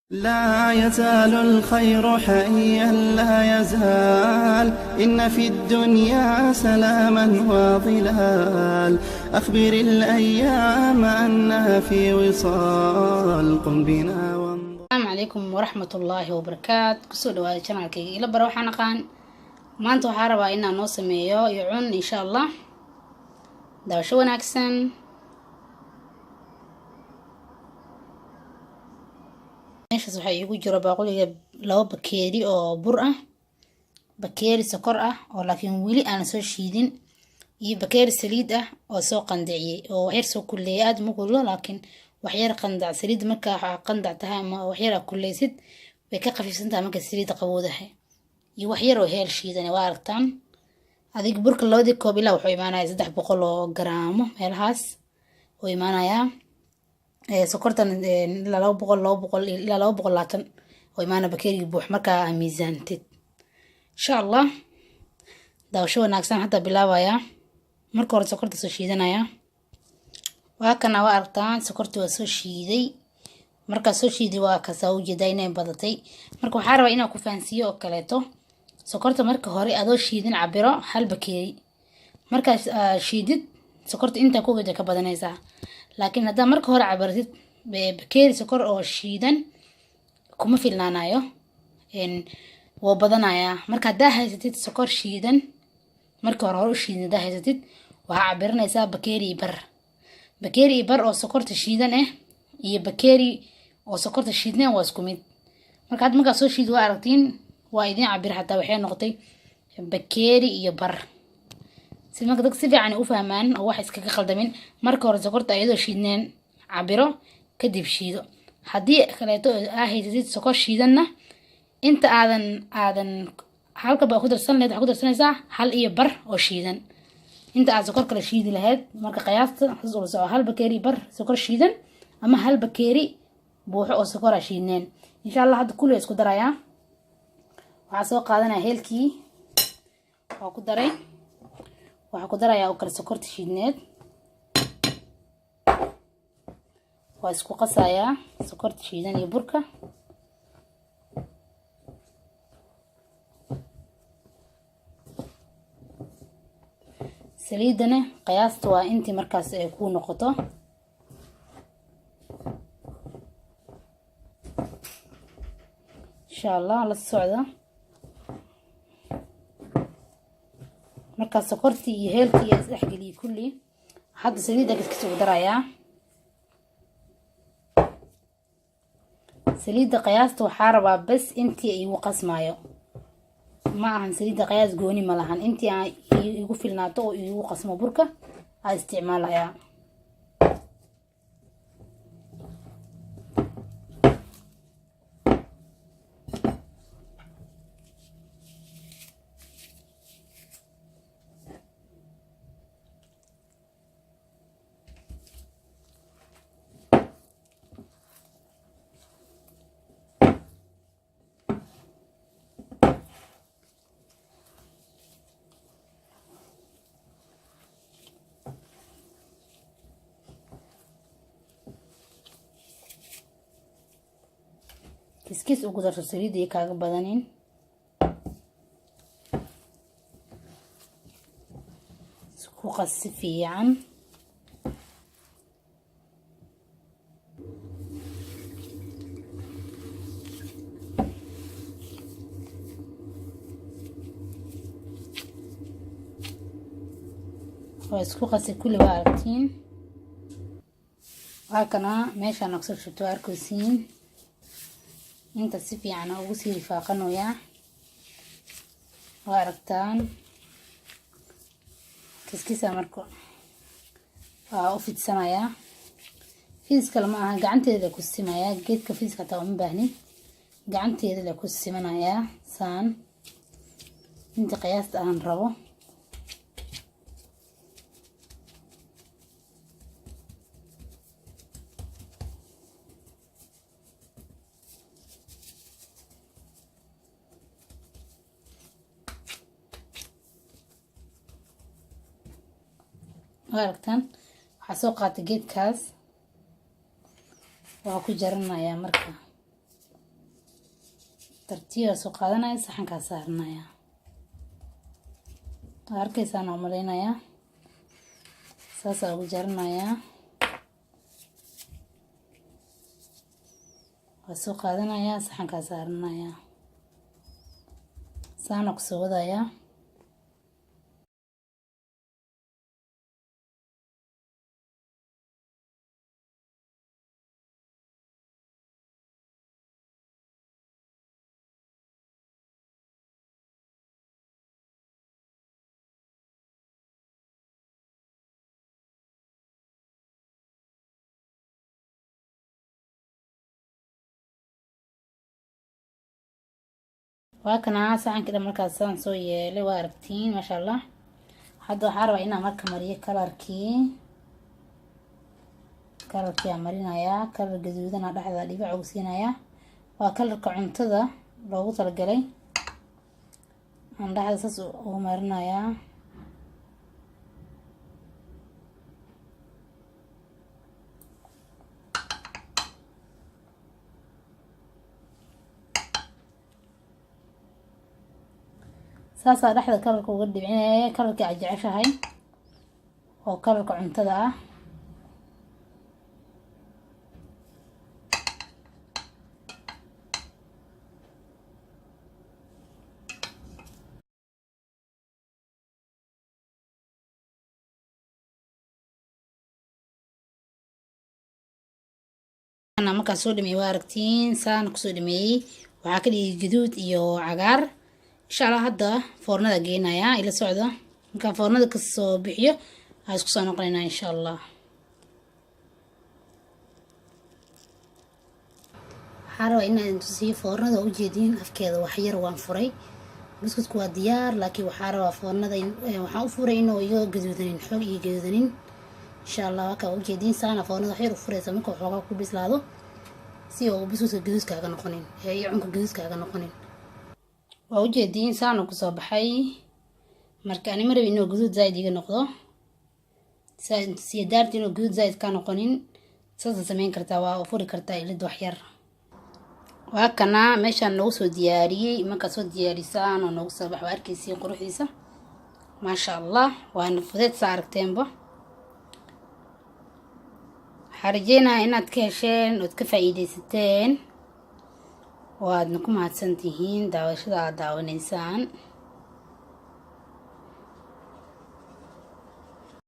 لا يزال الخير حيا لا يزال إن في الدنيا سلاما وظلال أخبر الأيام أنها في وصال قم بنا وانظر. السلام عليكم ورحمة الله وبركاته. كسو دواada channelkayga ila baro waxaan aqaan maanta waxaan rabaa inaan noo sameeyo yacun insha Allah. Daawasho wanaagsan. meeshaas waxaa iigu jiro baaquliga 2 bakeeri oo bur ah, bakeeri sokor ah oo laakiin weli aan soo shiidin, iyo bakeeri saliid ah oo soo qandaciyay oo wax yar soo kulleeyay, aad ma kullo laakiin wax yar qandac. saliid marka qandac tahay ama wax yar kulleysid way ka qafiifsan tahay marka saliid qabowdahay, iyo wax yar oo heel shiidan waa aragtaan. adiga burka 2 koob ilaa wuxuu imaanayaa 300 oo garaamo meelahaas oo imaanayaa. sokortan ilaa 200 ilaa 220 oo imaana bakeeriga buux marka miisaantid insha Allah. daawasho wanaagsan hadda bilaabaya. marka hore sokorta soo shiidanaya, waa kana waa aragtaan sokorta waa soo shiiday. marka soo shiiday waa ka soo jeeday inay badatay. marka waxaan rabaa inaan ku fahansiyo oo kaleeto sokorta marka hore adoo shiidin cabiro hal bakeeri. marka shiidid sokorta inta ku wada ka badanaysa, laakiin hadaa marka hore cabirtid bakeeri sokor oo shiidan kuma filnaanayo waa badanaya. marka hadaa haysatid sokor shiidan marka hore u shiidan hadaa haysatid waxaa cabiranaysaa bakeeri bar oo sokorta shiidan iyo bakeeri oo sokorta shiidneen waa isku mid. marka had markaa soo shiid waa aragtiin waa idin cabir hataa waxay noqotay bakeeri iyo bar. si marka dadka si fiican u fahmaan oo wax iskaga qaldamin, marka hore sokorta ayadoo shiidneen cabiro kadib shiido. haddii kaleeto haysatid sokor shiidanna inta aadan halka baa ku darsan lahayd waxaa ku darsanaysaa hal iyo bar oo shiidan inta aad sokor kale shiidi lahayd. marka qiyaasta saas ula soco, hal bakeeri bar sokor shiidan ama hal bakeeri buuxo oo sokor shiidneen. insha Allah hadda kulli isku darayaa. waxaa soo qaadanaya heelkii waa ku daray, waxaa ku darayaa oo kale sokorta shiidneed, waa isku qasayaa sokorta shiidan iyo burka. saliidana qiyaasta waa intii markaas ay ku noqoto. insha Allah la socda. marka sokortii iyo heelkii is dhexgeliyay kulli hadda saliida kiska ugu darayaa. saliida qiyaasta waxaa rabaa bas intii ay igu qasmaayo, ma ahan saliida qiyaas gooni ma lahan. intii ay igu filnaato oo igu qasmo burka aan isticmaalayaa. kiskis ugu darso saliid iyo kaaga badanin. isku qas si fiican. waa isku qasi kulli waa aragtiin. waa kana meeshaan aqsoo shubto arkaysiin inta si fiican ugu sii rifaaqanayaa waa aragtaan. kiskisa marka waa u fidsanayaa. fiiska lama aha gacanteeda ku simayaa, geedka fiiska taa uma baahnin, gacanteeda la ku simanayaa saan inta qiyaasta aan rabo. aragtaan waxaa soo qaatay geedkaas waa ku jaranayaa. marka tartiib soo qaadanaya saxanka saarnaya arkaysan oo maleynaya saasa ugu jaranaya soo qaadanaya saxanka saarnaya saana ku soo wadaya وهكذا عسى كده مركز سان سوي لواركتين ما شاء الله حدو حارة إنا مركز مريه كلركي عمرينا يا كلر جدودنا لحظة اللي بعوسينا يا وكلر كعنتذا لو وصل الجلي عن لحظة سس ومرنا يا ساسا لحظة كلرك وقدي بعيني كلرك عجعشة هاي أو كلرك عنتذا أنا ما كان سودمي واركتين سان كسودمي وعاكلي جدود إيو عقار إن شاء الله هذا فورنا جينا يا إلى سعودة كان فورنا كسو بحية عايز كسان قلنا إن شاء الله حارة إن أنتسي فورنا وجدين أفكار وحير وانفري بس كوا ديار لكن وحارة فورنا وحافوري إنه يجو جدودين حق يجودين إن شاء الله وكا وجدين سانا فورنا حير وفري سمك وحقا كل بس لادو سيو بس جدود كأجا نقنين هي عنك جدود كأجا نقنين ووجدين سانو كسو بحي مركاني مربي إنه جدود زايد يجي نقضه سيدارتي إنه جدود زايد كانوا قنين ساسا سمين كرتا وفوري كرتا إلى دوحير وهكنا ماشان نوسو دياري مكا سو دياري سانو نوسو بحواركي سين قروحيسا ما شاء الله وأنا فضيت سعركتين بو حرجينا إناد كهشين وتكفايديستين وادنكم هاتسانتيهين داوشدا داونيسان